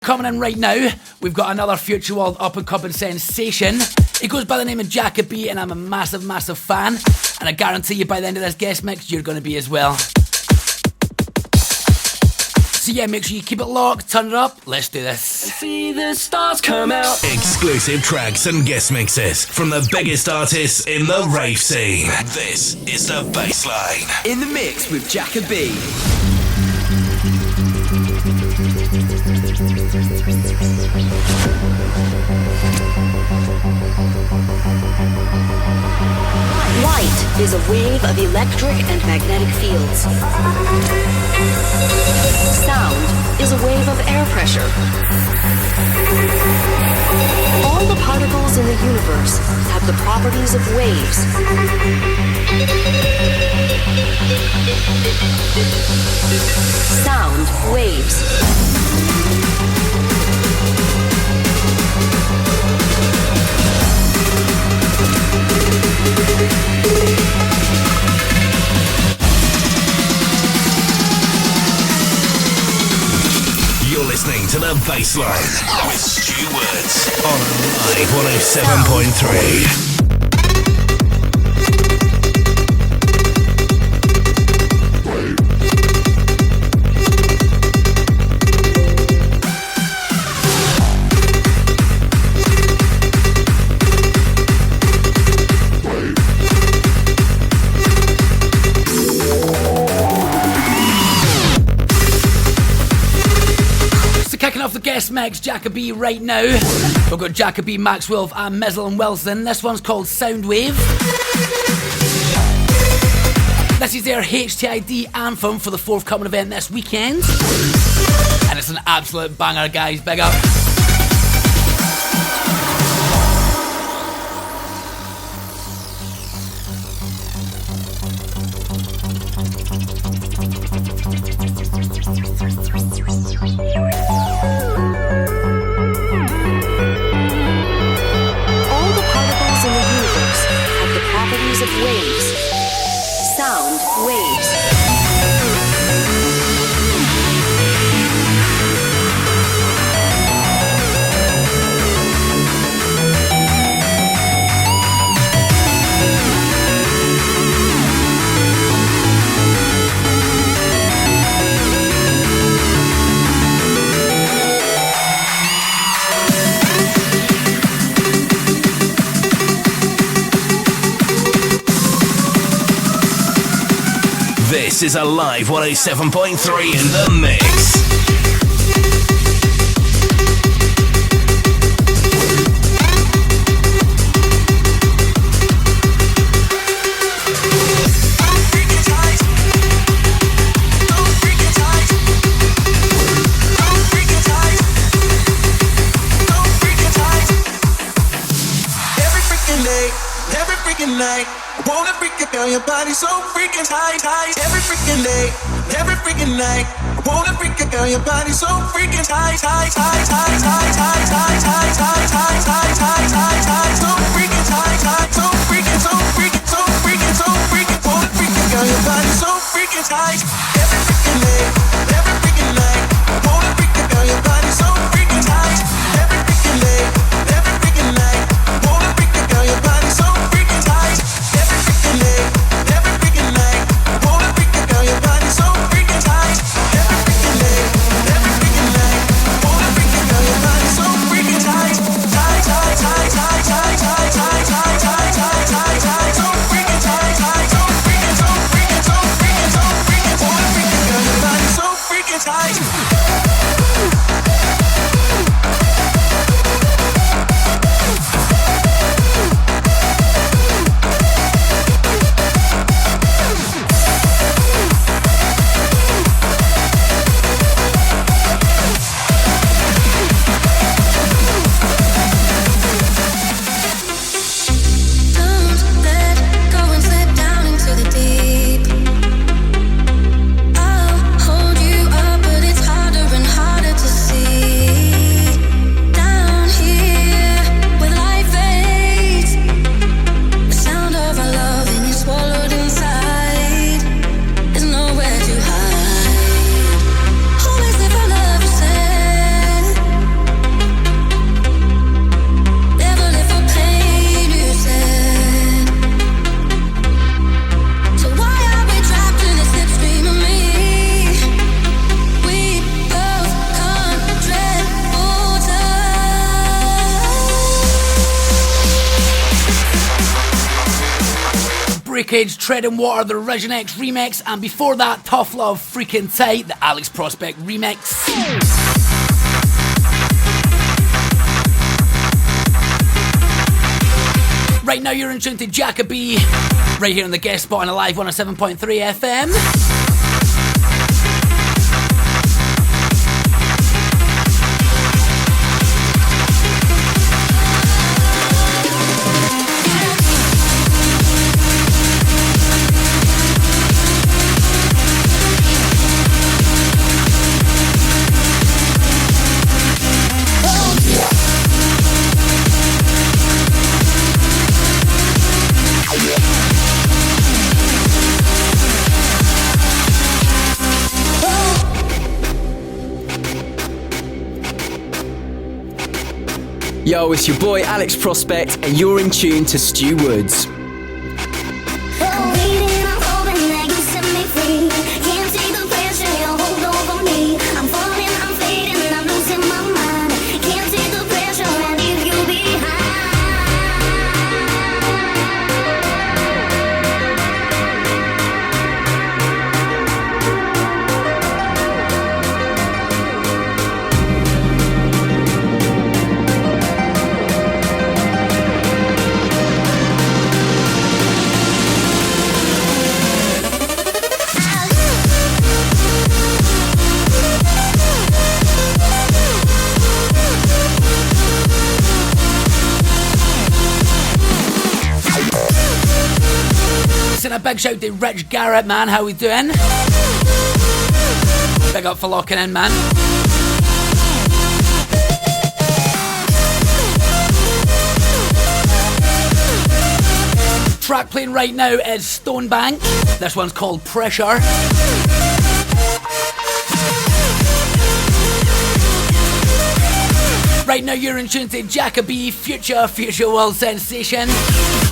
Coming in right now, we've got another Future World up-and-coming sensation. He goes by the name of Jakka B, and I'm a massive, massive fan. And I guarantee you by the end of this guest mix, you're going to be as well. So yeah, make sure you keep it locked, turn it up, let's do this. See the stars come out. Exclusive tracks and guest mixes from the biggest artists in the rave scene. This is The Bassline. In the mix with Jakka B. Light is a wave of electric and magnetic fields. Sound is a wave of air pressure. All the particles in the universe have the properties of waves. Sound waves. You're listening to The Bassline with Stu Woods on Live 107.3. Off the guest mix, Jakka B right now. We've got Jakka B, Macks Wolf and Mizel and Wilson. This one's called Soundwave. This is their HTID Anthem for the forthcoming event this weekend. And it's an absolute banger, guys. Big up. Of waves. Sound waves. This is a Live 107.3 in the mix. Your body so freaking tight, tight. Every freaking day, every freaking night. I wanna freak a girl. Your body so freaking tight, tight, tight, tight, tight, tight, tight, tight, tight, tight, tight, tight, tight, tight. So freaking tight, tight, so freaking, so freaking, so freaking, so freaking. Wanna freak a girl. Your body so freaking tight. Every freaking day, every freaking night. I wanna freak a girl. Your body so freaking tight. Every freaking day, every freaking night. I wanna freak a girl. Your body so freaking tight. Every freaking day. Breakage, Treading Water, the Reginex remix, and before that, Tough Love, Freakin Tight, the Alex Prospect remix. Right now you're in tune to Jakka B, right here on the guest spot on a live 107.3 FM. Yo, it's your boy Alex Prospect, and you're in tune to Stu Woods. A big shout to Rich Garrett, man. How we doing? Big up for locking in, man. Track playing right now is Stonebank. This one's called Pressure. Right now you're in tune to Jakka B, Future World Sensation.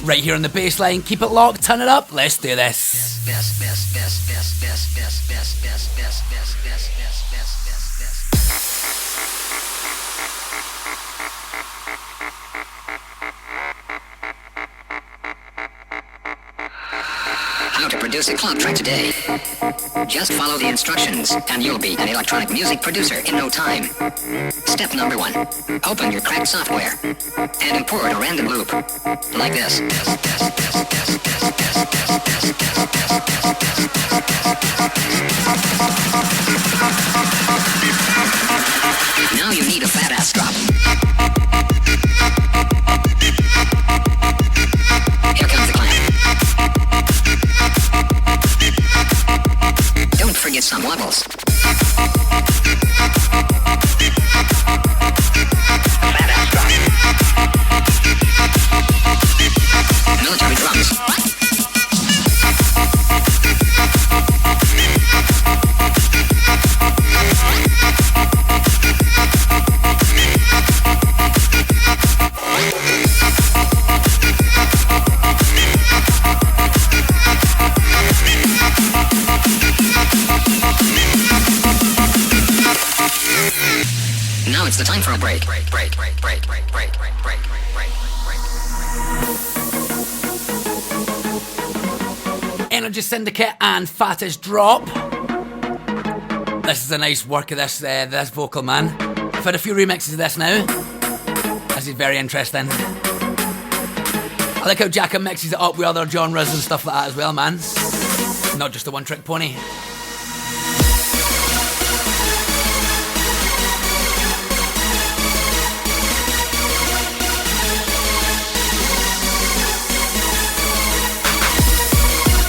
Right here on the baseline. Keep it locked, turn it up, let's do this. How to produce a club track today. Just follow the instructions and you'll be an electronic music producer in no time. Step number 1. Open your cracked software and import a random loop. Like this. Now you need a fat ass drop. Here comes the clamp. Don't forget some wobbles. Fat ass drop. Military drums. Now it's the time for a break. Energy Syndicate and Phattest drop. This is a nice work of this vocal, man. I've had a few remixes of this now. This is very interesting. I like how Jakka mixes it up with other genres and stuff like that as well, man. Not just a one-trick pony.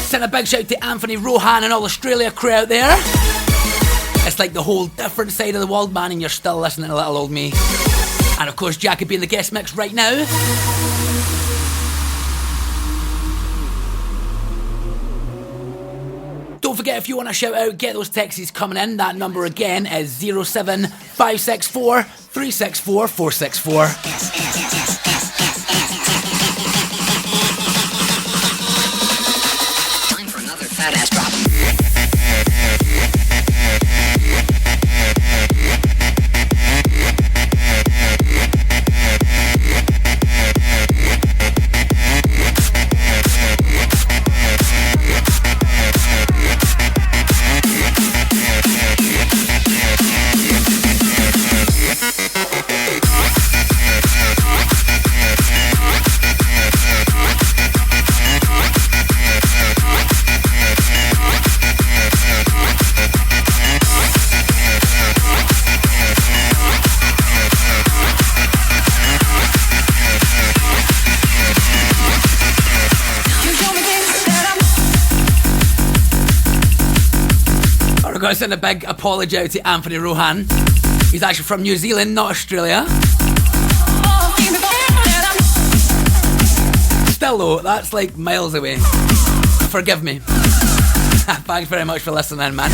Send a big shout to Anthony Rohan and all Australia crew out there. It's like the whole different side of the world, man, and you're still listening to little old me. And of course, Jakka B in the guest mix right now. Don't forget, if you want to shout out, get those texts coming in. That number again is 07564 364 464. Time for another fat ass drop. got to send a big apology out to Anthony Rohan. He's actually from New Zealand, not Australia. Still though, that's like miles away. Forgive me. Thanks very much for listening, man.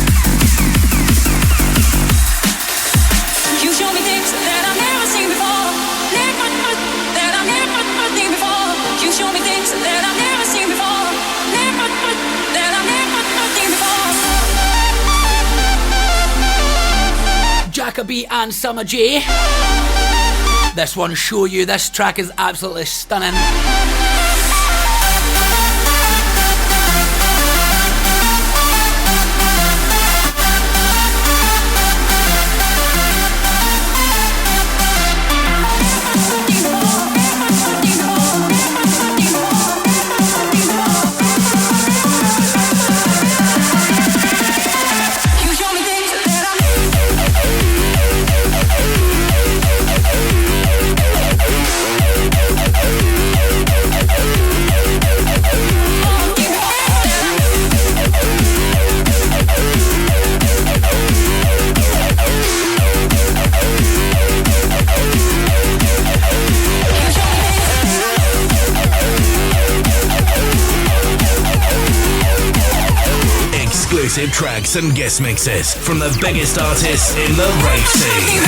You show me things that I've never seen before. That I've never seen before. You show me things that I've never seen before. That I've never seen before. Jakka B and Summa J. This one, Show You. This track is absolutely stunning. Exclusive tracks and guest mixes from the biggest artists in the rave scene.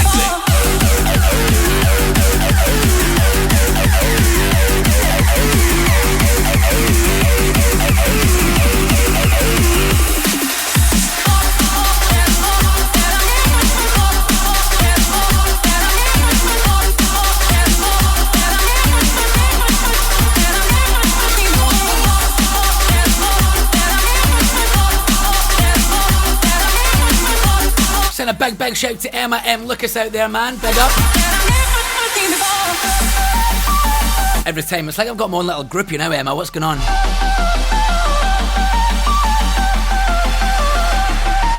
A big shout to Emma M. Lucas out there, man. Big up. Every time it's like I've got my own little group, you know, Emma. What's going on?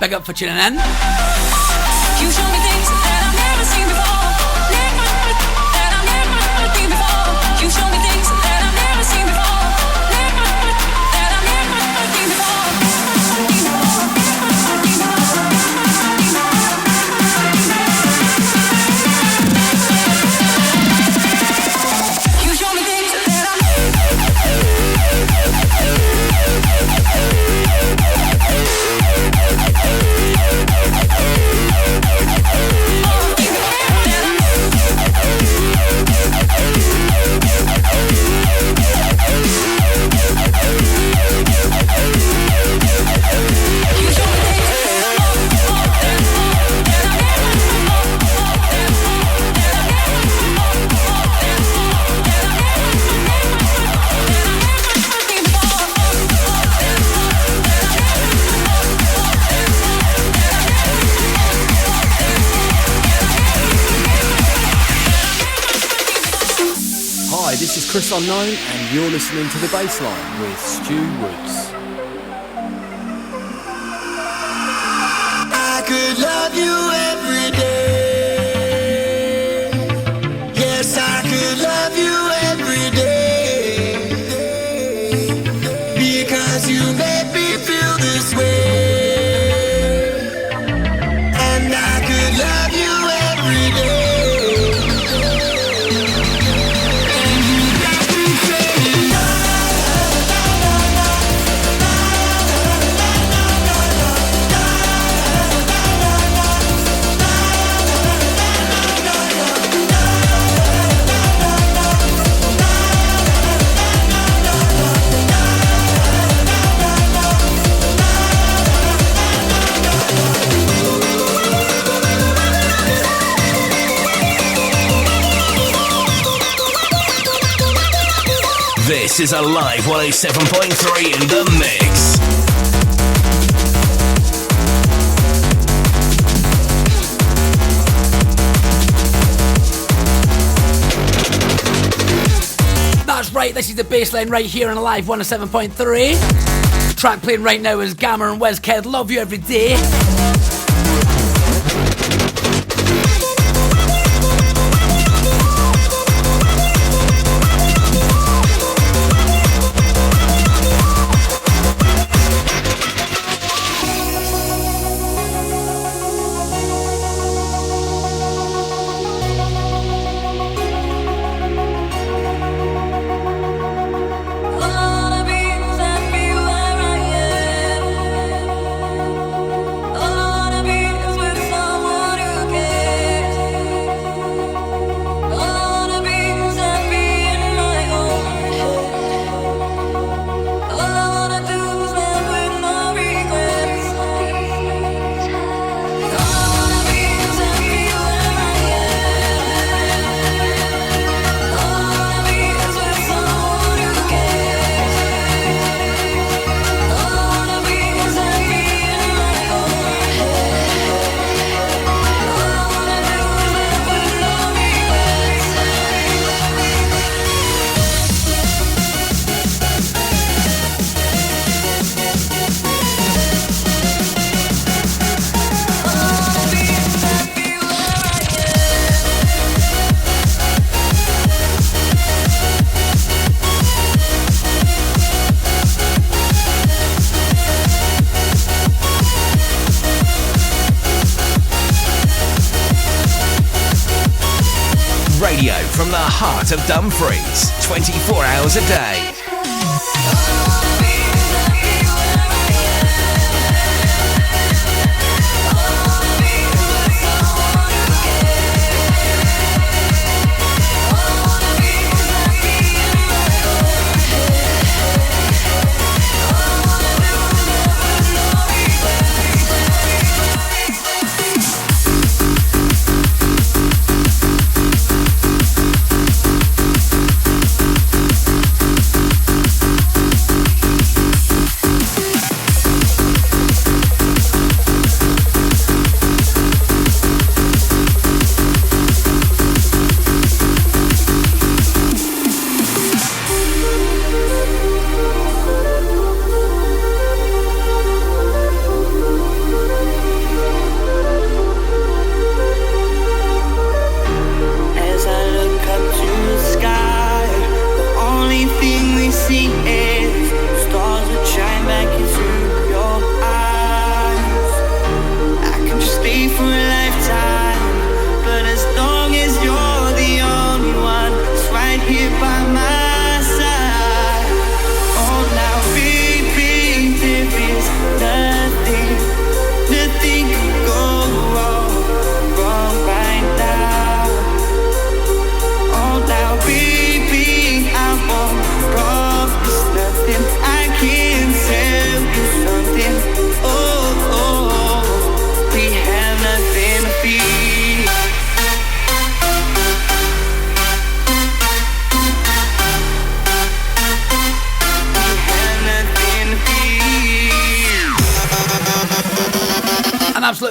Big up for tuning in. You show me things that I've never seen before. That I've never seen before. You show me things that I've never seen before. That I've never seen before. This is Chris Unknown, and you're listening to The Bassline with Stu Woods. I could love you every day. Yes, I could love you every day. Because you made me feel this way. And I could love you every day. This is a live 107.3 in the mix. That's right, this is the bassline right here on a live 107.3. Track playing right now is Gammer and Whizzkid, Love You Every Day. radio from the heart of Dumfries, 24 hours a day.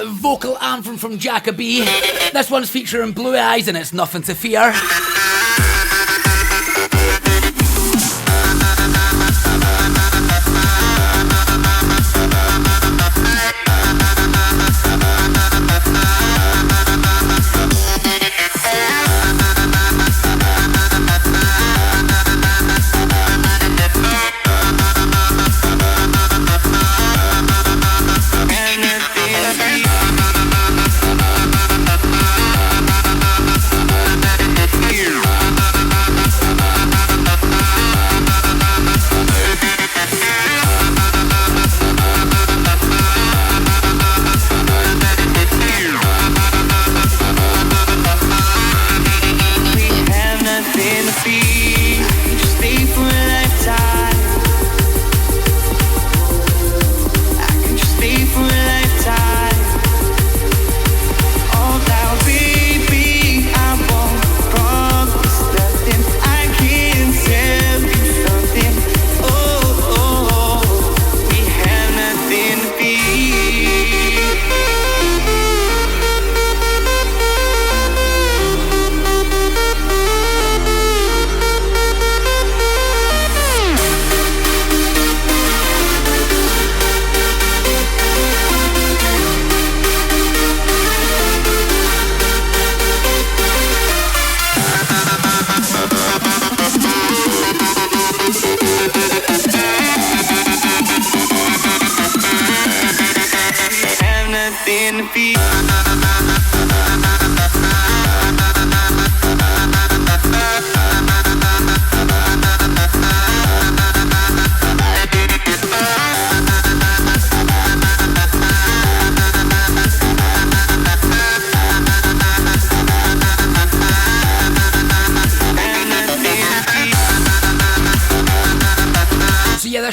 Vocal anthem from Jakka B. This one's featuring Blue Eyes and it's Nothing to Fear.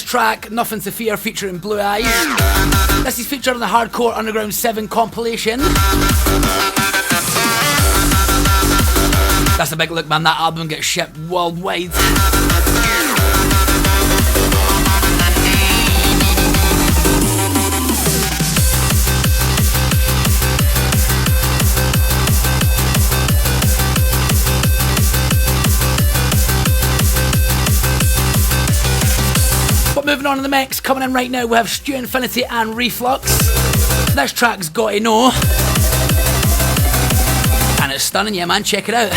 Track Nothing to Fear featuring Blue Eyes. This is featured on the Hardcore Underground 7 compilation. That's a big look, man. That album gets shipped worldwide. Moving on in the mix, coming in right now, we have Stu Infinity and Reflux. This track's Gotta Know. And it's stunning, yeah man, check it out.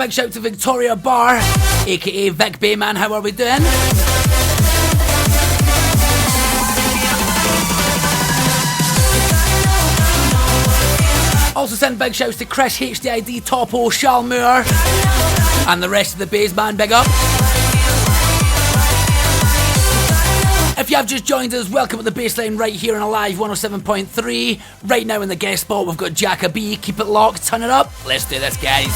big shout to Victoria Barr, aka Vic Bay, man. How are we doing? Also send big shouts to Chris, HTID, Topo, Shalmour, and the rest of the Bays, man. Big up. If you have just joined us, welcome to the baseline right here on Alive 107.3. Right now in the guest spot, we've got Jakka B. Keep it locked, turn it up. Let's do this, guys.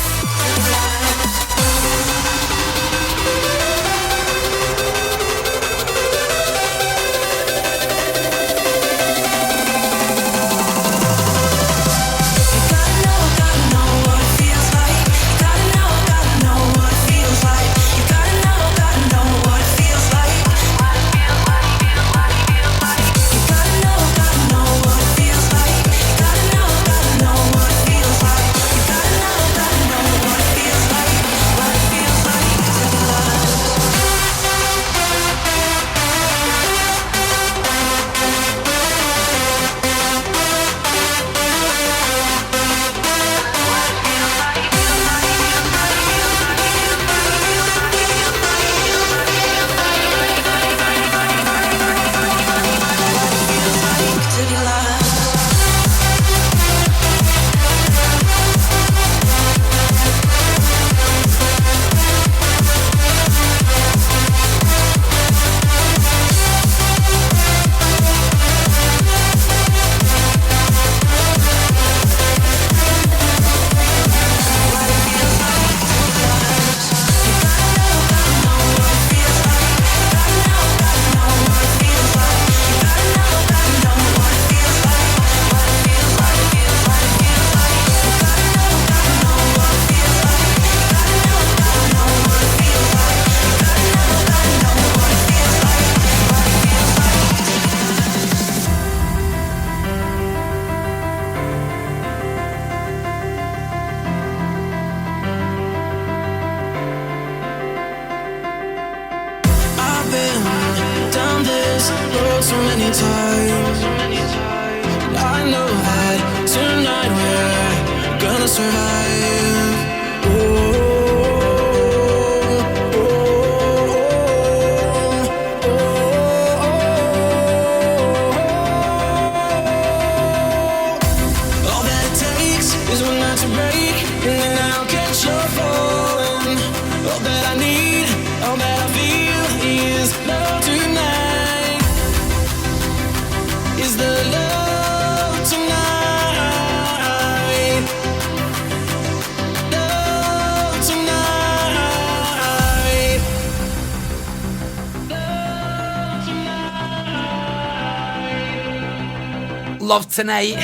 Love Tonight.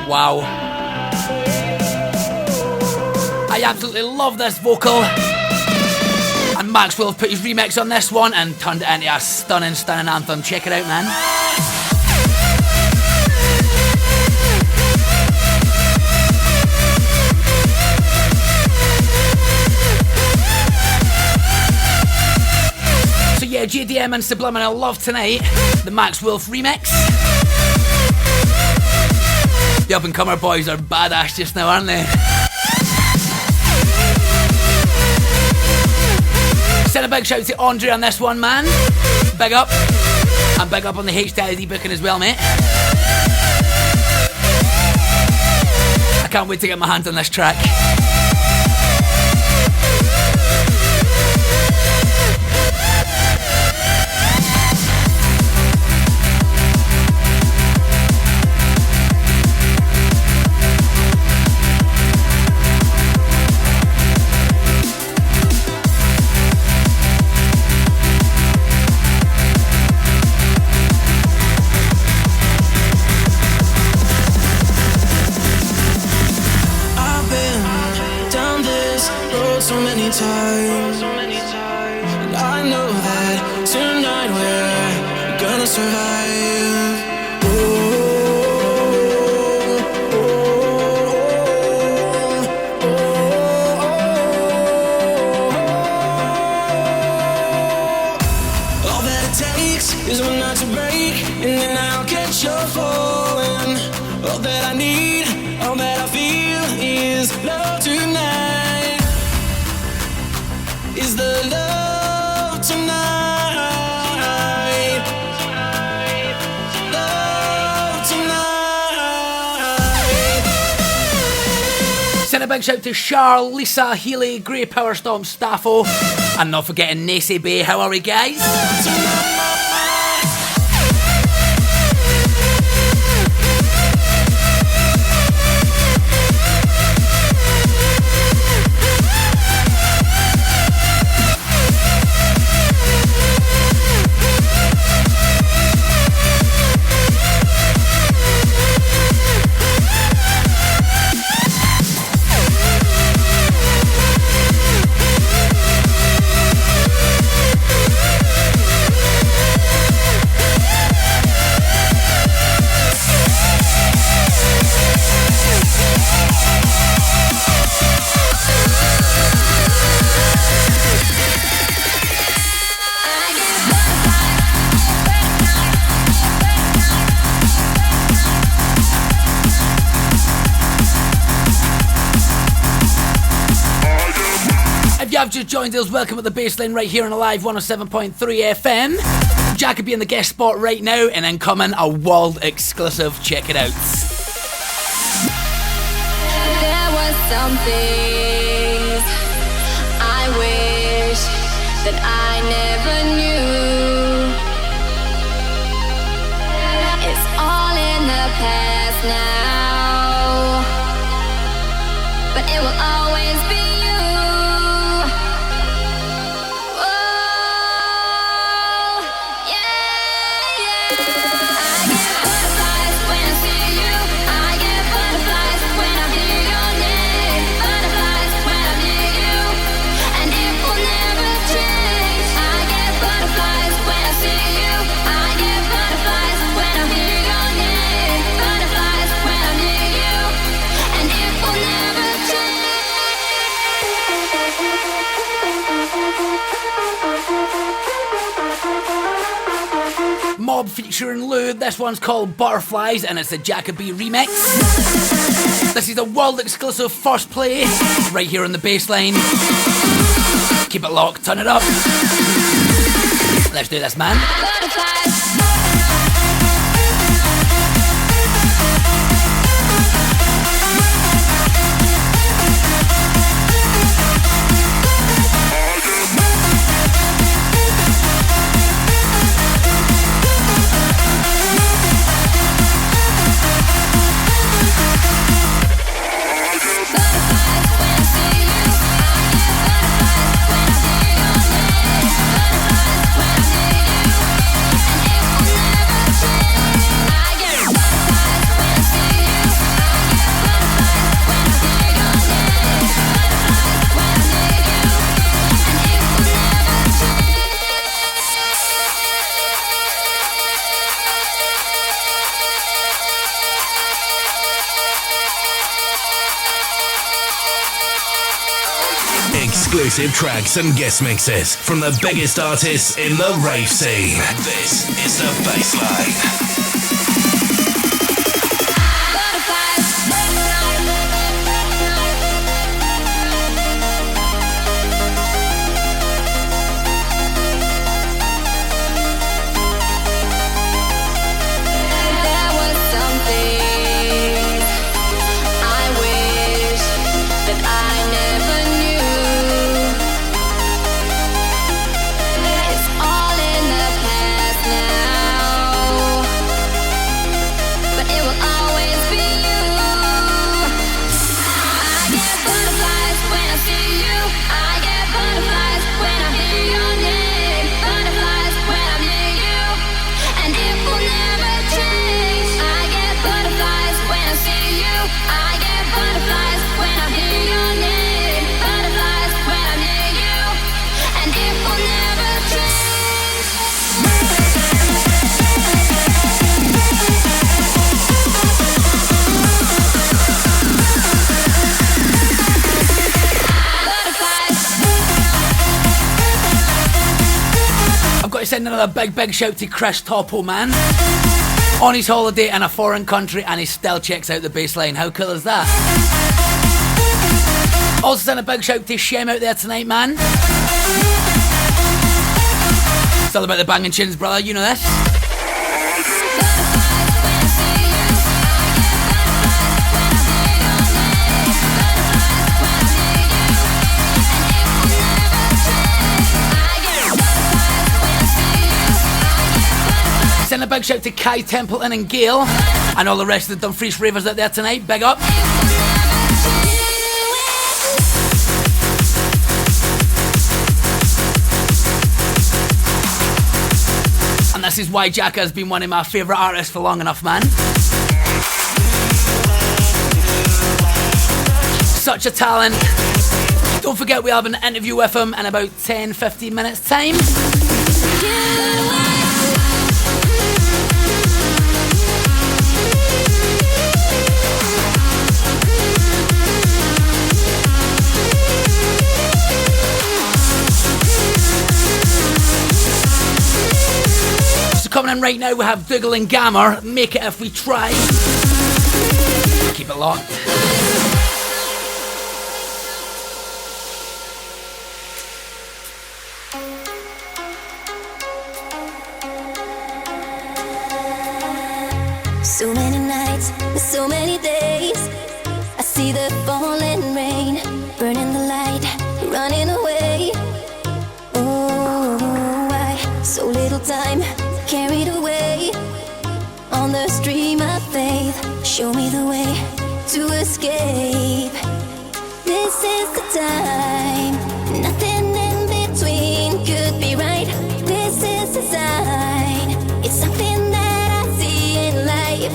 Wow. I absolutely love this vocal. And Macks Wolf put his remix on this one and turned it into a stunning anthem. Check it out, man. So yeah, JDM and Subliminal, Love Tonight, the Macks Wolf remix. The up-and-comer boys are badass just now, aren't they? Send a big shout to Andre on this one, man. Big up. And big up on the HTID booking as well, mate. I can't wait to get my hands on this track. so many times, and I know that tonight we're gonna survive. All that it takes is one night to break, and then I'll catch you falling. All that I need, all that I feel is love tonight. Is the love tonight. Love tonight. Send a big shout to Charles, Lisa, Healy, Grey Power Stomp, Staffo, and not forgetting Nacy Bay. How are we, guys? I've just joined us, welcome at the baseline right here on Alive 107.3 FM. Jakka B in the guest spot right now, and then coming a world exclusive. Check it out. There was some things I wish that I never knew. It's all in the past now, but it will always be you. Mob featuring Lou. This one's called Butterflies and it's a Jakka B remix. This is a world exclusive first play right here on the baseline. Keep it locked, turn it up. Let's do this, man. Exclusive tracks and guest mixes from the biggest artists in the rave scene. This is the Baseline. Send another big shout to Chris Topo, man. on his holiday in a foreign country and he still checks out the bassline. How cool is that? Also send a big shout to Shem out there tonight, man. It's all about the banging tunes, brother, you know this. Send a big shout to Kai Templeton and Gail and all the rest of the Dumfries ravers out there tonight. Big up. And this is why Jakka has been one of my favourite artists for long enough, man. Such a talent. Don't forget we have an interview with him in about 10-15 minutes time. Coming in right now, we have Dougal and Gammer. Make it if we try. Keep it locked. So many nights, so many days. I see the falling rain, burning the light, running away. Oh, why so little time? Carried away on the stream of faith. Show me the way to escape. This is the time. Nothing in between could be right. This is a sign. It's something that I see in life.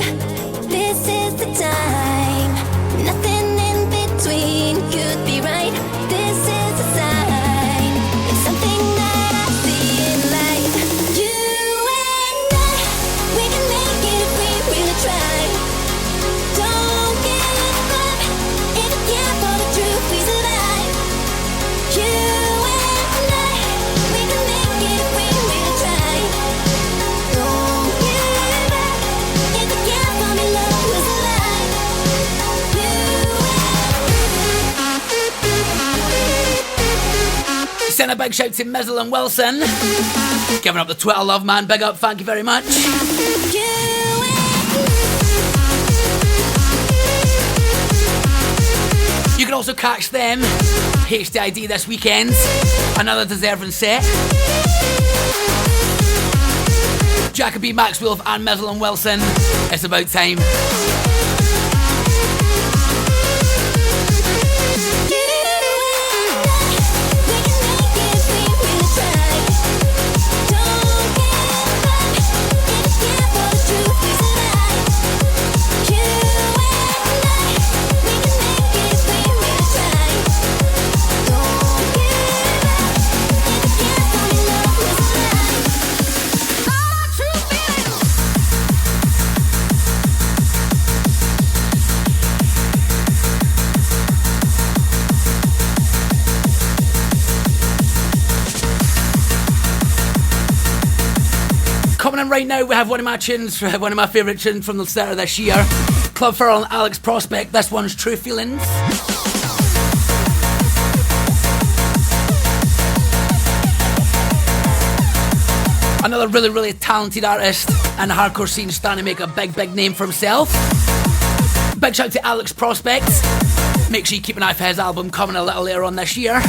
This is the time. Nothing in between could be right. This is a sign. It's something that I see in life. We can make it if we really try. Don't give up. If you care for the truth, we survive. You and I, we can make it if we really try. Don't give up. If you care for me, love was alive. Send a big shout to Mizel and Wilson. Giving up the Twitter love, man. Big up, thank you very much. You can also catch them, HTID this weekend. Another deserving set. Jakka B, Macks Wolf and Mizel and Wilson. It's about time. Coming in right now, we have one of my tunes, one of my favourite tunes from the start of this year. Klubfiller and Alex Prospect. This one's True Feelings. Another really, really talented artist and the hardcore scene starting to make a big, big name for himself. Big shout to Alex Prospect. Make sure you keep an eye for his album coming a little later on this year.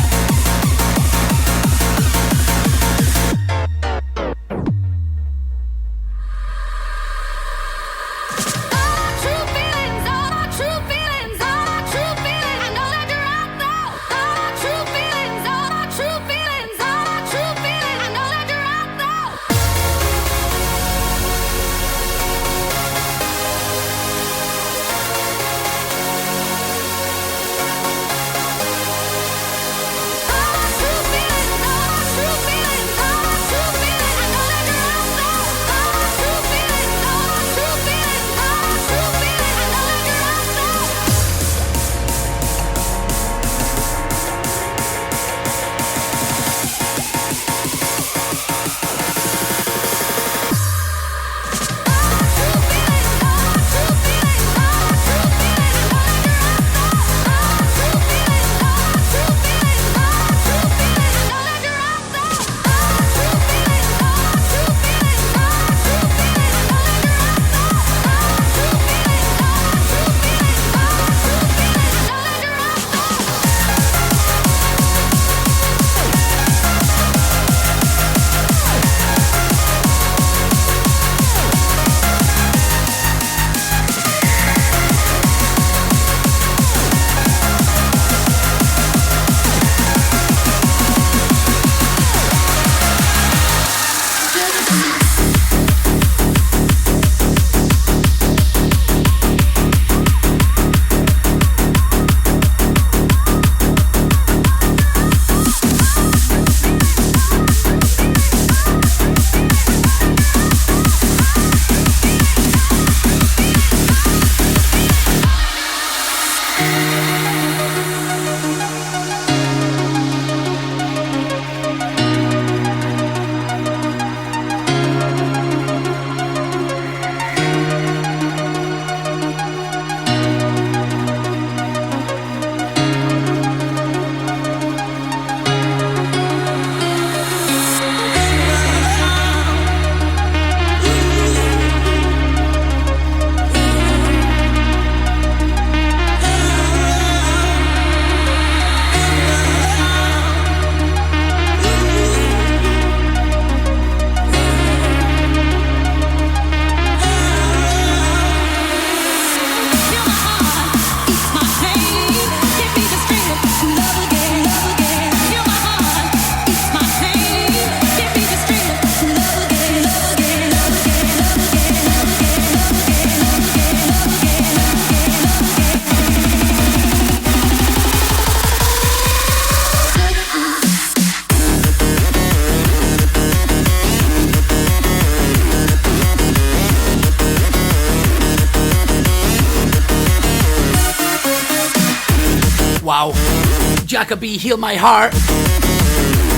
Jakka B, Heal My Heart.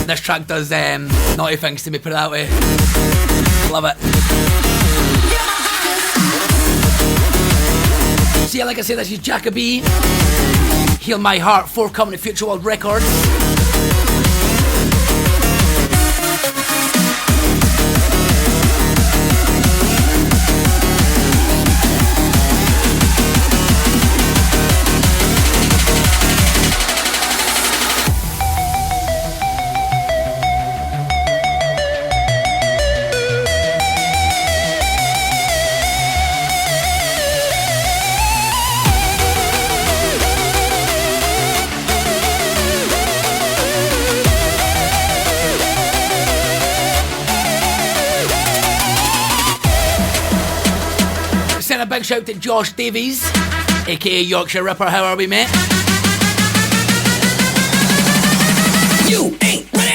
This track does naughty things to me, put it that way. Love it. So yeah, like I said, this is Jakka B, Heal My Heart, forthcoming at Future World Records. A big shout to Josh Davies, aka Yorkshire Ripper. How are we, mate? You ain't ready!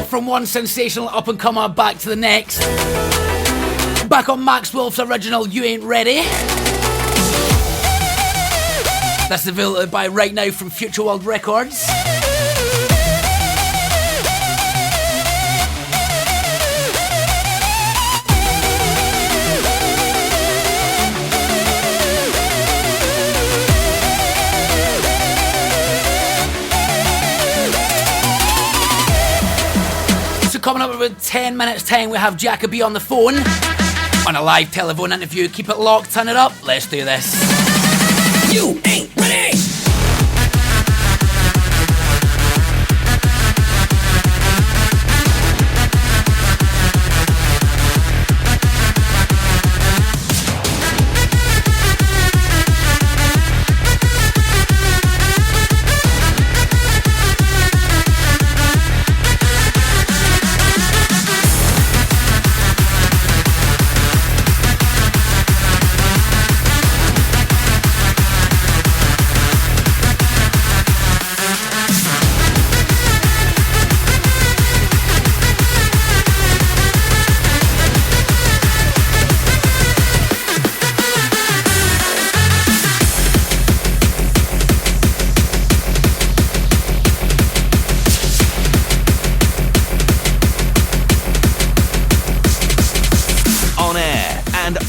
From one sensational up-and-comer back to the next. Back on Macks Wolf's original You Ain't Ready. That's available by right now from Future World Records. Coming up with 10 minutes time, we have Jakka B on the phone on a live telephone interview. Keep it locked, turn it up. Let's do this. You ain't ready.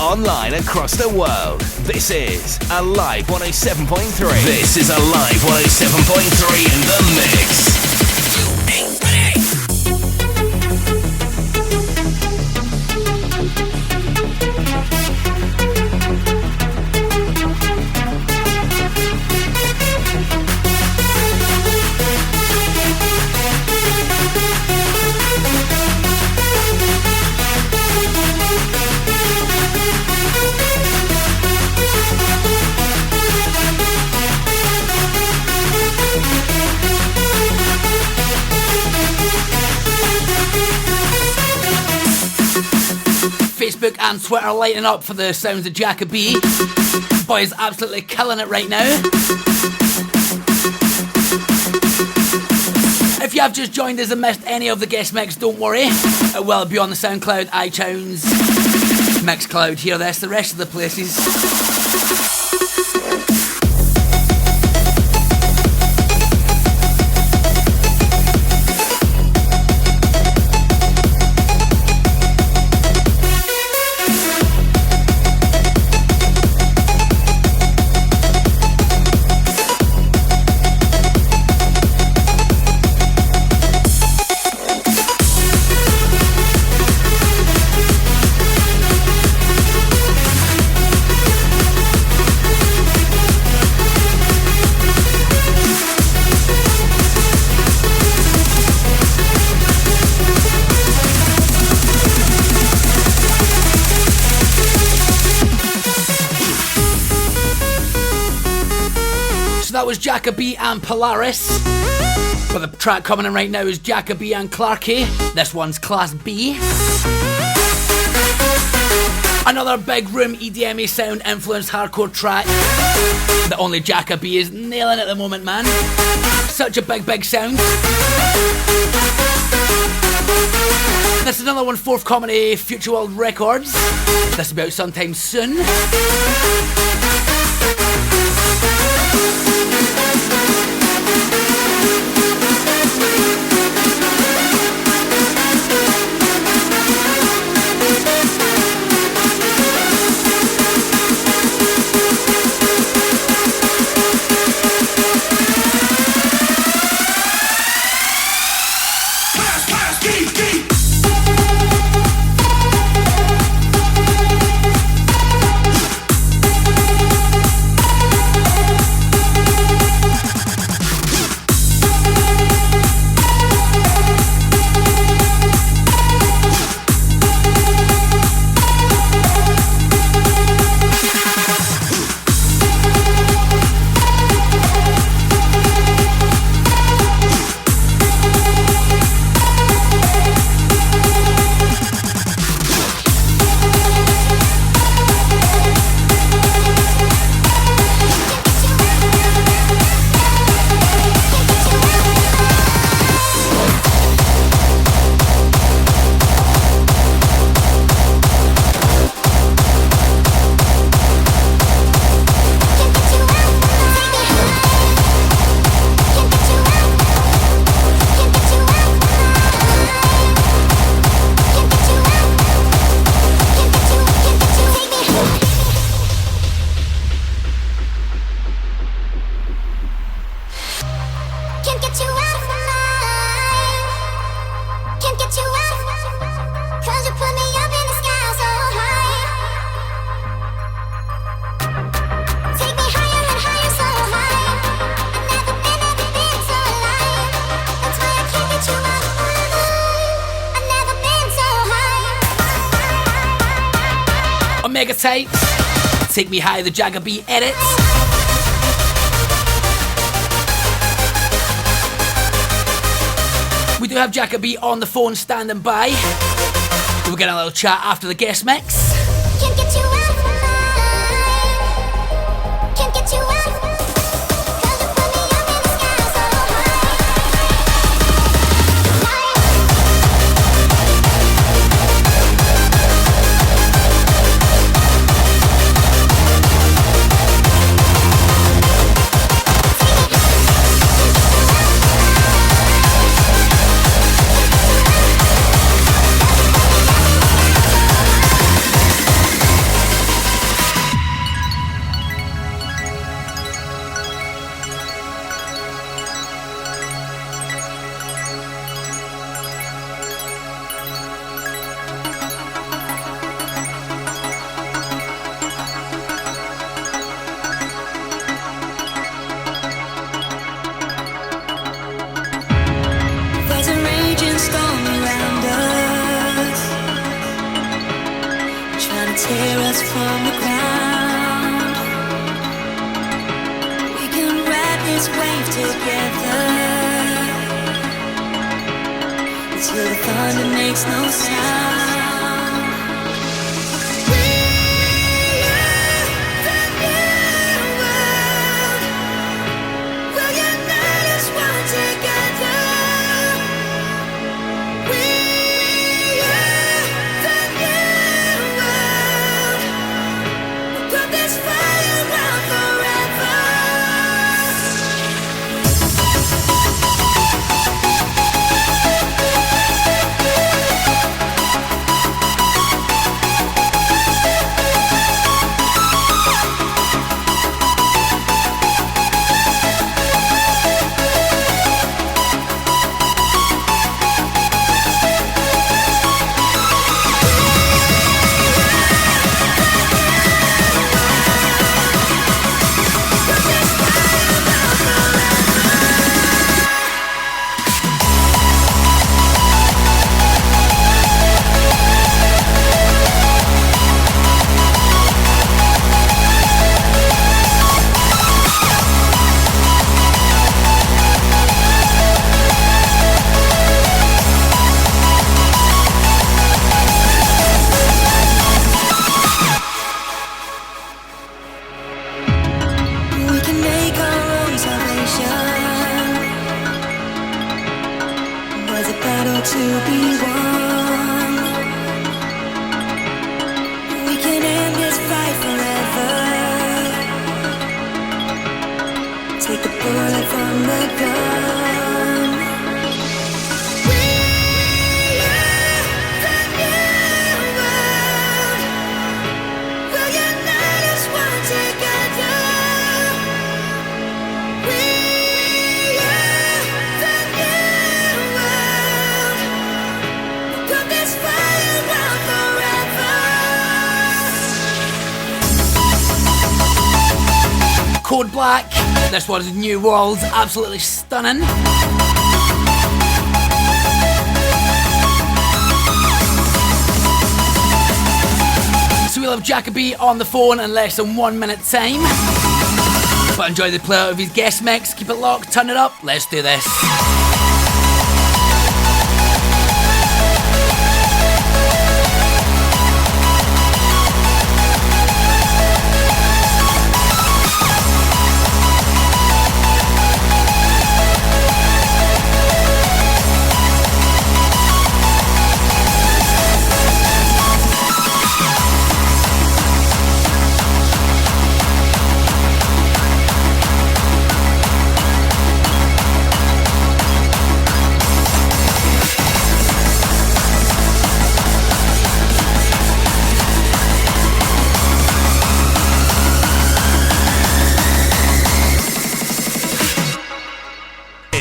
Online across the world. This is Alive 107.3. This is Alive 107.3 in the mix. You ain't ready. Facebook and Twitter lighting up for the sounds of Jakka B. Boy is absolutely killing it right now. If you have just joined us and missed any of the guest mix, don't worry. It will be on the SoundCloud, iTunes, Mixcloud, hear this, the rest of the places. that was Jakka B and Polaris. But the track coming in right now is Jakka B and Clarky. This one's Class B. Another big room EDM sound influenced hardcore track that only Jakka B is nailing at the moment, man. Such a big sound. This is another one forthcoming to Future World Records. This is about sometime soon. Mega Tapes, Take Me High, the Jakka B edits. We do have Jakka B on the phone standing by. We'll get a little chat after the guest mix. Can't get you out of my mind. Can't get you out. Tear us from the ground. We can ride this wave together until the thunder makes no sound. We are the new world. We'll unite as one together. We are the new world. Put this fire around forever. Code Black. This one's New World, absolutely stunning. So we'll have Jakka B on the phone in less than 1 minute time. But enjoy the play out of his guest mix. Keep it locked, turn it up. Let's do this.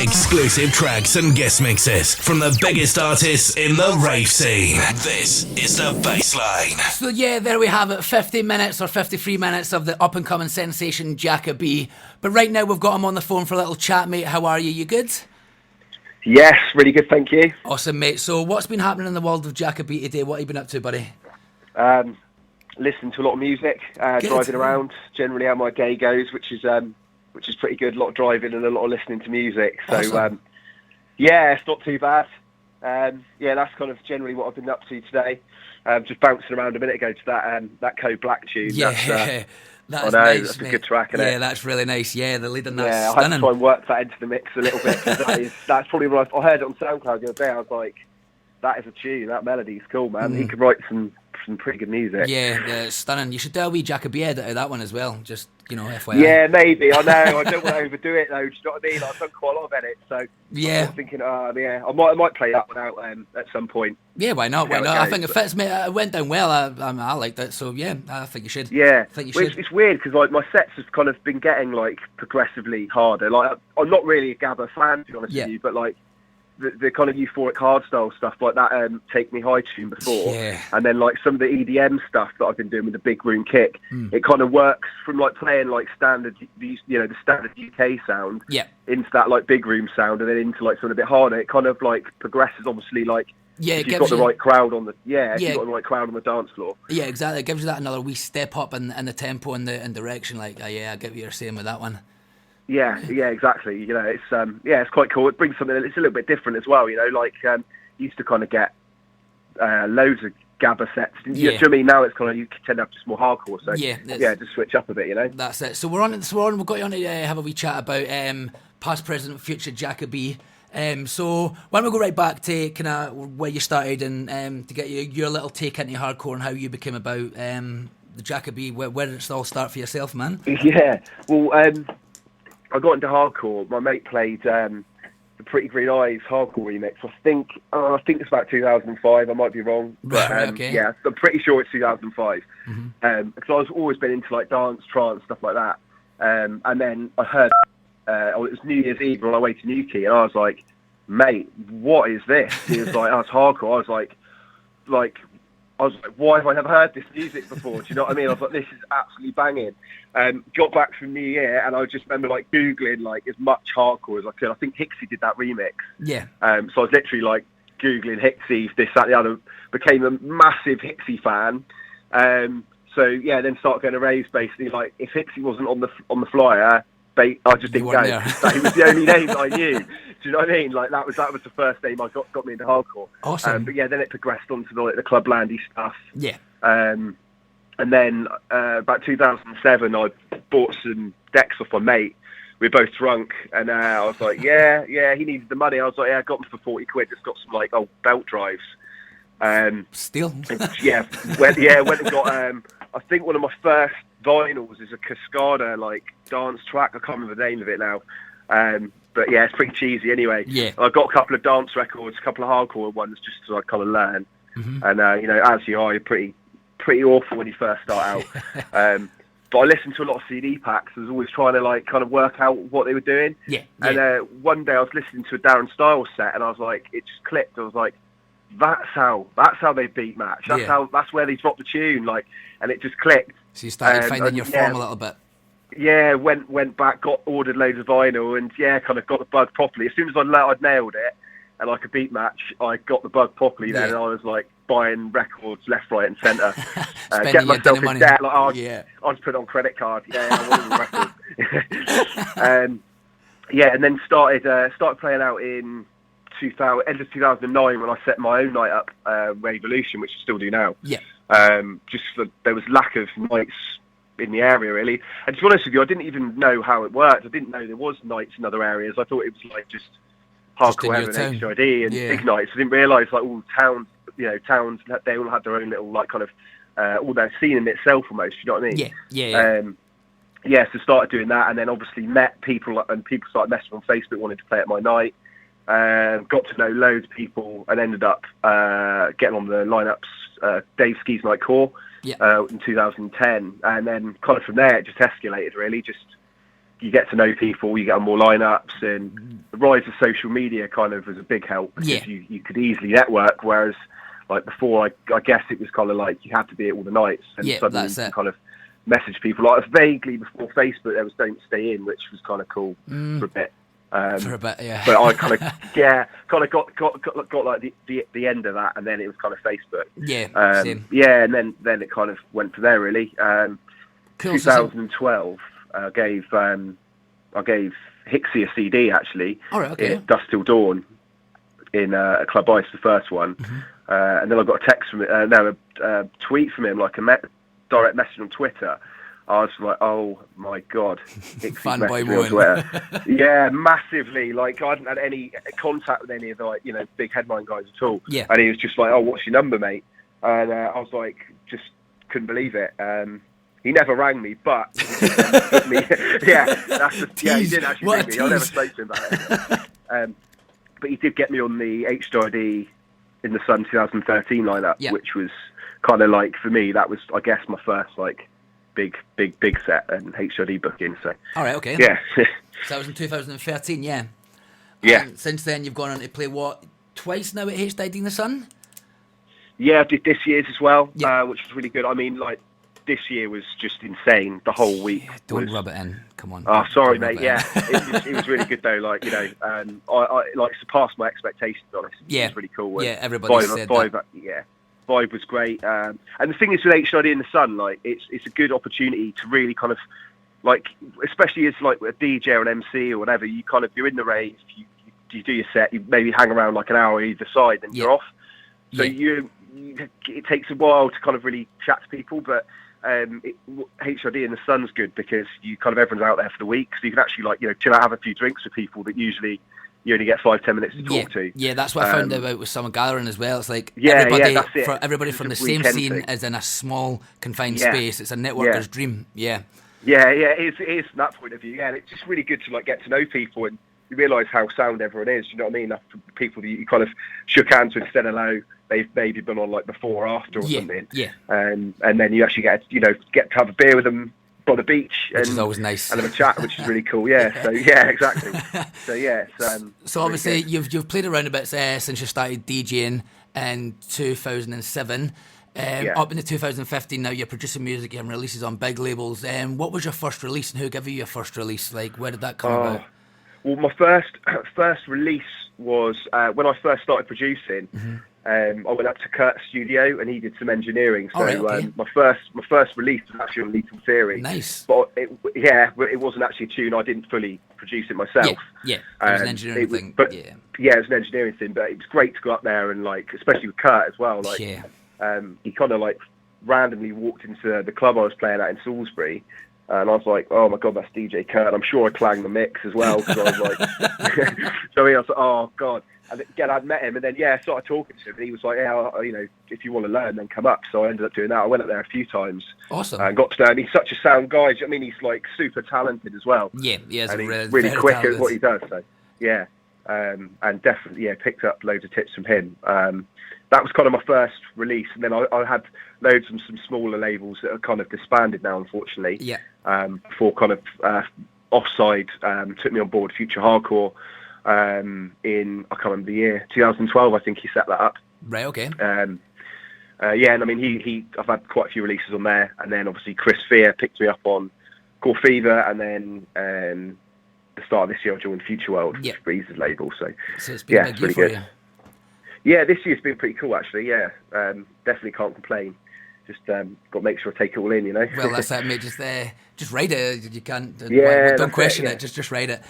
Exclusive tracks and guest mixes from the biggest artists in the rave scene. This is the Bassline. So yeah, there we have it, 50 minutes or 53 minutes of the up-and-coming sensation Jakka B. But right now we've got him on the phone for a little chat, mate. How are you? You good? Yes, really good, thank you. Awesome, mate. So what's been happening in the world of Jakka B today? What have you been up to, buddy? Listening to a lot of music, driving around, generally how my day goes, which is pretty good. A lot of driving and a lot of listening to music. So, awesome. Yeah, it's not too bad. Yeah, that's kind of generally what I've been up to today. Just bouncing around a minute ago to that Code Black tune. Yeah, that's nice, that's mate. a good track, isn't it? Yeah, that's really nice. Yeah, the lead in that's I had stunning. to try and work that into the mix a little bit. 'Cause that's probably when I heard it on SoundCloud the other day. I was like, that is a tune. That melody's cool, man. He can write some pretty good music. Yeah, it's stunning. You should do a wee Jakka B edit of that one as well. Just, FYI. Yeah, maybe. I know. I don't want to overdo it though. Do you know what I mean? I've done quite a lot of edits, so yeah. I'm thinking, I might play that one out at some point. Yeah, why not? Why not? I think it fits, mate. It went down well. I liked it, so yeah, I think you should. Yeah, I think you should. It's weird because like my sets have kind of been getting like progressively harder. Like I'm not really a Gabba fan, to be honest with you, but like the kind of euphoric hardstyle stuff like that Take Me High tune before, and then like some of the EDM stuff that I've been doing with the big room kick, it kind of works from like playing like standard, the standard UK sound, into that like big room sound, and then into like something a bit harder. It kind of like progresses, obviously, like if you've got the right crowd on the if you've got the right crowd on the dance floor. Yeah, exactly. It gives you that another wee step up in the tempo and the direction. Like, I get what you're saying with that one. Yeah, exactly. It's quite cool. It brings something. It's a little bit different as well. Like used to kind of get loads of Gabba sets. Do you know what I mean? Now it's kind of you tend to have just more hardcore. So just switch up a bit. That's it. So we're on. We've got you on to have a wee chat about past, present, future Jakka B. So why don't we go right back to kind of where you started and to get your little take into hardcore and how you became about the Jakka B. Where did it all start for yourself, man? Yeah. Well, I got into hardcore. My mate played the Pretty Green Eyes hardcore remix. I think it's about 2005. I might be wrong, but okay. Yeah, I'm pretty sure it's 2005. Because I've always been into like dance, trance, stuff like that. And then I heard it was New Year's Eve on my way to Newquay, and I was like, "Mate, what is this?" He was like, "That's hardcore." I was like, why have I never heard this music before? Do you know what I mean? I was like, this is absolutely banging. Got back from New Year, and I just remember like Googling like as much hardcore as I could. I think Hixie did that remix. Yeah. So I was literally like Googling Hixies, this, that, the other. Became a massive Hixie fan. So yeah, then started going to raves basically. Like if Hixie wasn't on the flyer, I just didn't go. He was the only name that I knew. Do you know what I mean? Like that was the first name I got me into hardcore. Awesome. But yeah, then it progressed onto the Clublandy stuff. Yeah. And then about 2007, I bought some decks off my mate. We were both drunk, and I was like, yeah, he needed the money. I was like, I got them for 40 quid. Just got some like old belt drives. Still. Went and got. I think one of my first vinyls is a Cascada like dance track. I can't remember the name of it now. But yeah, it's pretty cheesy anyway. Yeah. I got a couple of dance records, a couple of hardcore ones just to like kind of learn. And as you are, you're pretty awful when you first start out. But I listened to a lot of CD packs. I was always trying to like kind of work out what they were doing. Yeah. And one day I was listening to a Darren Styles set, and I was like, it just clicked. I was like, that's how they beat match. That's where they dropped the tune. Like, and it just clicked. So you started finding your form a little bit. Yeah, went back, ordered loads of vinyl, and kind of got the bug properly. As soon as I'd nailed it, and like a beat match, I got the bug properly then, and I was like buying records left, right, and centre. Get myself in debt. Like, I'll just put it on credit card. I wanted the record. And then started playing out in end of 2009 when I set my own night up, Revolution, which I still do now. Yeah. There was lack of nights in the area, really. And to be honest with you, I didn't even know how it worked. I didn't know there was nights in other areas. I thought it was like just hardcore heaven, HTID and big nights. I didn't realise like all towns, they all had their own little like kind of all their scene in itself almost. You know what I mean? Yeah. So started doing that, and then obviously met people, and people started messaging on Facebook, wanting to play at my night. Got to know loads of people, and ended up getting on the lineups. Dave Ski's Night Core. In 2010, and then kind of from there it just escalated really. Just you get to know people, you get on more lineups, and the rise of social media kind of was a big help because you could easily network, whereas like before I guess it was kind of like you had to be at all the nights, and suddenly you can kind of message people. Like vaguely before Facebook there was Don't Stay In, which was kind of cool for a bit. But I kind of got like the end of that, and then it was kind of Facebook. And then it kind of went from there really. 2012, I gave Hixie a CD actually. In Dust Till Dawn in Club Ice, the first one, and then I got a text from a tweet from him, like a direct message on Twitter. I was like, oh my God. Fanboy one. Yeah, massively. Like, I hadn't had any contact with any of the, like, big headline guys at all. Yeah. And he was just like, oh, what's your number, mate? And I was like, just couldn't believe it. He never rang me, but he did actually ring me. I never spoke to him about it. But he did get me on the HTID in the Sun 2013 lineup, which was kind of like, for me, that was, I guess, my first, like, big set and HTID booking. So yeah. So that was in 2013. Yeah. And since then you've gone on to play twice now at HTID in the Sun? I did this year's as well, which was really good. I mean, like, this year was just insane. The whole week. Don't rub it in. Come on. Oh, sorry, mate. It was really good though. Like, I like surpassed my expectations. Honestly, it was really cool. Everybody said that. Vibe was great, and the thing is with HTID in the Sun, like it's a good opportunity to really kind of like, especially as like a DJ or an MC or whatever, you're in the rave, you do your set, you maybe hang around like an hour either side, then you're off. So it takes a while to kind of really chat to people, but HTID in the Sun's good because everyone's out there for the week, so you can actually chill out, have a few drinks with people that usually you only get 5-10 minutes to talk to. Yeah, that's what I found out with Summer gathering as well. It's like everybody from the same scene is in a small confined space. It's a networker's dream. Yeah, it is from that point of view. Yeah, and it's just really good to get to know people, and you realise how sound everyone is. You know what I mean? People that you kind of shook hands with, said hello. They've maybe been on like before or after or something. Yeah. And then you actually get to have a beer with them by the beach, which is always nice, and have a chat, which is really cool. So exactly. So obviously you've played around a bit since you started DJing in 2007. Up into 2015 now, you're producing music, you're having releases on big labels. What was your first release, and who gave you your first release? Like, where did that come about? Well, my first release was when I first started producing. I went up to Kurt's studio and he did some engineering. So my first release was actually on Lethal Theory. Nice. But it wasn't actually a tune. I didn't fully produce it myself. It was an engineering thing. It was an engineering thing. But it was great to go up there and especially with Kurt as well. He kind of randomly walked into the club I was playing at in Salisbury. And I was like, oh my God, that's DJ Kurt. And I'm sure I clanged the mix as well. Because I was like, I was like, oh God. And again, I'd met him, and then I started talking to him, and he was like, if you want to learn, then come up. So I ended up doing that. I went up there a few times. Awesome. And got to know him. He's such a sound guy. I mean, he's super talented as well. Yeah, and he's really quick at what he does. So and definitely picked up loads of tips from him. That was kind of my first release, and then I had loads from some smaller labels that are kind of disbanded now, unfortunately. Yeah. Before kind of Offside took me on board Future Hardcore. In I can't remember the year, 2012, I think he set that up. Right. Okay. And I mean, I've had quite a few releases on there, and then obviously Chris Fear picked me up on Core Fever, and then the start of this year I joined Future World, which Yep. is Breeze's label. So it's been a big year it's for really you. good. Yeah, this year's been pretty cool actually. Yeah, definitely can't complain. Just got to make sure I take it all in, you know. Well, that's it, mate. Just write it. You can't. Yeah, don't that's question it, it. Just write it.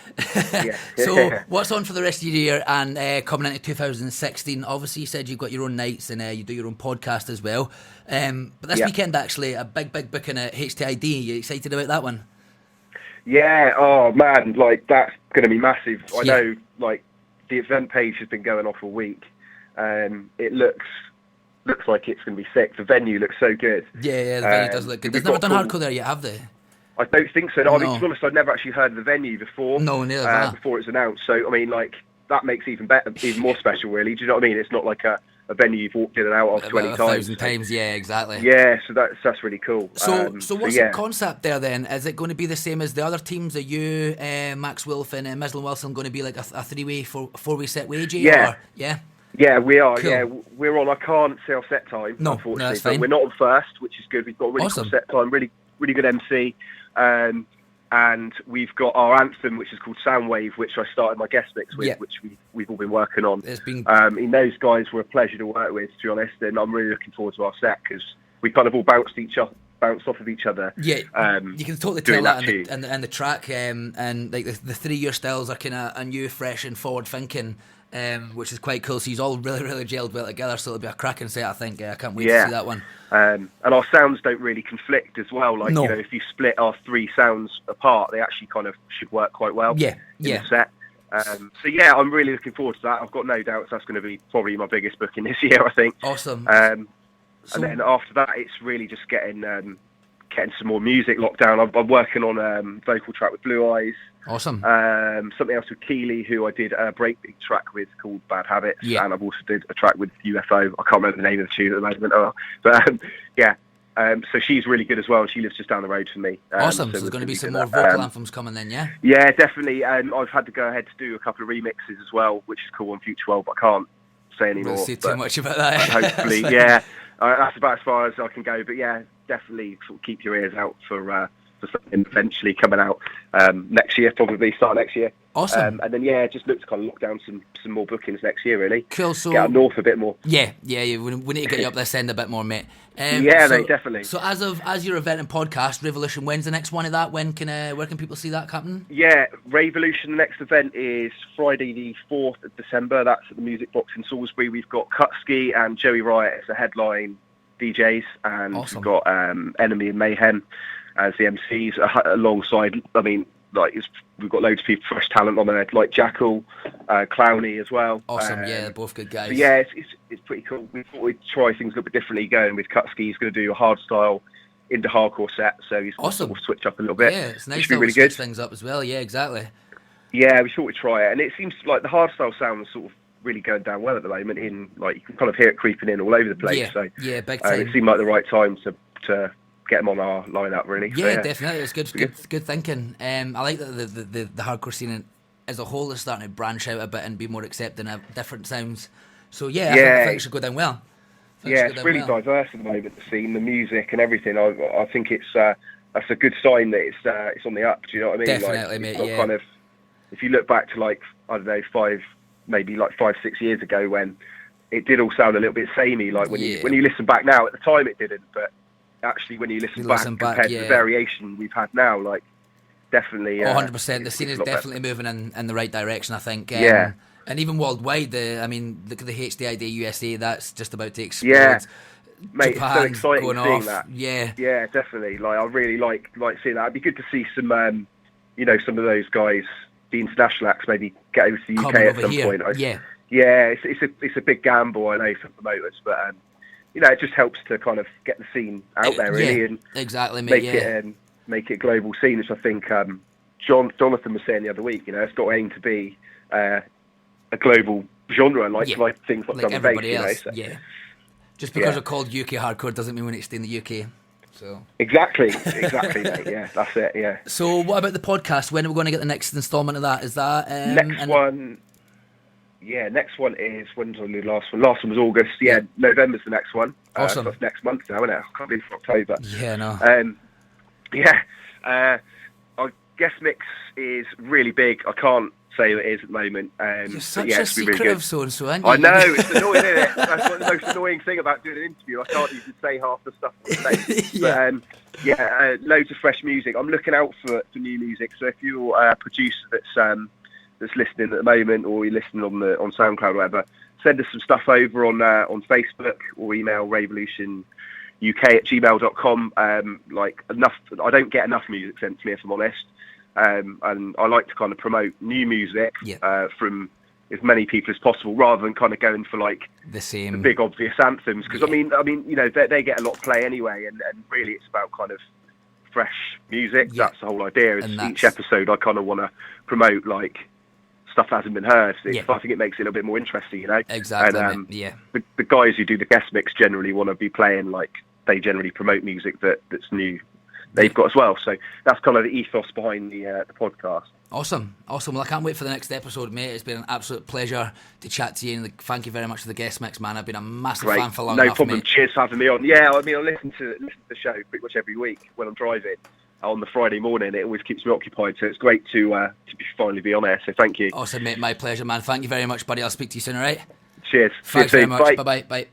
Yeah. So, what's on for the rest of your year and coming into 2016? Obviously, you said you've got your own nights and you do your own podcast as well. But this weekend, actually, a big booking at HTID. You excited about that one? Yeah. Oh man, like that's going to be massive. I Yeah. know. Like the event page has been going off a week. It looks like it's going to be sick. The venue looks so good. Yeah, the venue does look good. They've never done hardcore there yet, have they? I don't think so. No. I mean, No. to be honest, I'd never actually heard of the venue before. No, neither have I. Before it's announced. So, I mean, like, that makes it even better, even more special, really. Do you know what I mean? It's not like a venue you've walked in and out of 20 About times. 1,000 times, yeah, exactly. Yeah, so that's really cool. So what's yeah. the concept there then? Is it going to be the same as the other teams? Are you, Macks Wolf and Mizel and Wilson going to be like a three-way, four-way set wagey? Yeah. Or, yeah? Yeah, we are. Cool. Yeah, we're on. I can't say our set time, No, unfortunately. that's but fine. we're not on first, which is good. We've got a really Awesome. cool set time, really good MC. And we've got our anthem, which is called Soundwave, which I started my guest mix with, Yeah. which we've all been working on. It's been Those guys were a pleasure to work with, to be honest, and I'm really looking forward to our set because we kind of all bounced off of each other. Yeah, you can totally doing tell that that in the track, and like the 3-year styles are kind of a new, fresh, and forward thinking, which is quite cool. So he's all really gelled well together. So it'll be a cracking set, I think. I can't wait to see that one. And our sounds don't really conflict as well. Like No. you know, if you split our 3 sounds apart, they actually kind of should work quite well. Yeah, in yeah. the set. So yeah, I'm really looking forward to that. I've got no doubts that's going to be probably my biggest booking this year, I think. Awesome. And then after that, it's really just getting some more music locked down. I'm working on a vocal track with Blue Eyes. Awesome. Something else with Keeley, who I did a Breakage track with called Bad Habits. Yeah. And I've also did a track with UFO. I can't remember the name of the tune at the moment. So she's really good as well. And she lives just down the road from me. Awesome. So there's going to be some more vocal anthems coming then, yeah? Yeah, definitely. And I've had to go ahead to do a couple of remixes as well, which is cool on Future World, but I can't say anymore. We'll see too much about that. Hopefully, yeah. That's about as far as I can go. But yeah, definitely sort of keep your ears out for something eventually coming out next year, probably start next year. Awesome. And then yeah, just look to kind of lock down some more bookings next year, really. Cool. So get up north a bit more. Yeah. We need to get you up this end a bit more, mate. Mate, definitely. So as your event and podcast, Revolution, when's the next one of that? Where can people see that happening? Yeah, Revolution. The next event is Friday the 4th of December. That's at the Music Box in Salisbury. We've got Kutski and Joey Riot as the headline DJs, and Awesome. we've got Enemy and Mayhem as the MCs alongside. I mean, we've got loads of people, fresh talent on there, like Jackal, Clowny as well. Awesome. Yeah, they're both good guys. But yeah, it's pretty cool. We thought we'd try things a little bit differently. Going with Kutski, he's going to do a hard style into hardcore set, so he's going to sort of switch up a little bit. Yeah, it's nice to to really switch good. things up as well. Yeah, exactly. Yeah, we thought we'd try it, and it seems like the hardstyle sound is sort of really going down well at the moment. In like you can kind of hear it creeping in all over the place. Yeah, so yeah, big time. it seemed like the right time to get them on our lineup, really. Yeah, So, definitely. It's good thinking. I like that the hardcore scene as a whole is starting to branch out a bit and be more accepting of different sounds. So yeah, I think it should go down well. Yeah, it's really diverse at the moment. The scene, the music, and everything. I think it's that's a good sign that it's on the up. Do you know what I mean? Definitely, like, mate. it's not Yeah. Kind of, if you look back to like I don't know 5-6 years ago when it did all sound a little bit samey. Like when you listen back now, at the time it didn't, but actually when you listen back compared to the variation we've had now, like definitely. 100%. The scene is definitely moving in the right direction, I think. Yeah. And even worldwide, look at the HTID USA. That's just about to explode. Yeah. Mate, Japan's it's so exciting going seeing off. that. Yeah, definitely. Like I really like seeing that. It'd be good to see some, some of those guys, the international acts, maybe get over to the UK at some point. It's a big gamble, I know, for promoters, but it just helps to kind of get the scene out there, really, and exactly, mate, make it a global scene, which I think Jonathan was saying the other week. It's got to aim to be a global genre, like things like drum and bass. Everybody else, Just because we're called UK hardcore doesn't mean we need to stay in the UK. So exactly, mate. Yeah, that's it. Yeah. So what about the podcast? When are we going to get the next instalment of that? Is that next one? Yeah, next one is when's the last one? Last one was August. Yeah, November's the next one. Awesome. So that's next month now, isn't it? I can't believe it's October. Yeah, no. Yeah. Guestmix is really big. I can't say that it is at the moment. You're such yeah, a secret really of so-and-so, aren't you? I know, it's annoying, isn't it? That's one of the most annoying thing about doing an interview. I can't even say half the stuff on stage. Yeah. But, loads of fresh music. I'm looking out for new music. So if you're a producer that's listening at the moment, or you're listening on SoundCloud or whatever, send us some stuff over on Facebook, or email revolutionuk@gmail.com. Enough. I don't get enough music sent to me, if I'm honest. And I like to kind of promote new music from as many people as possible, rather than kind of going for like the big obvious anthems. Because I mean, you know, they get a lot of play anyway, and really it's about kind of fresh music. That's the whole idea. Is each episode I kind of want to promote like stuff that hasn't been heard. I think it makes it a little bit more interesting, you know. Exactly. And the guys who do the guest mix generally want to be playing, like, they generally promote music that's new. They've got as well, so that's kind of the ethos behind the podcast. Awesome. Well, I can't wait for the next episode, mate. It's been an absolute pleasure to chat to you, and thank you very much for the guest mix, man. I've been a massive fan for long enough, No problem. mate. Cheers for having me on. Yeah, I mean, I listen to the show pretty much every week when I'm driving on the Friday morning. It always keeps me occupied, so it's great to finally be on air. So thank you. Awesome, mate. My pleasure, man. Thank you very much, buddy. I'll speak to you soon, all right? Cheers. Thanks very much. Bye.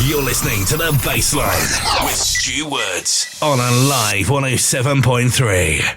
You're listening to The Baseline with Stu Woods on Alive 107.3.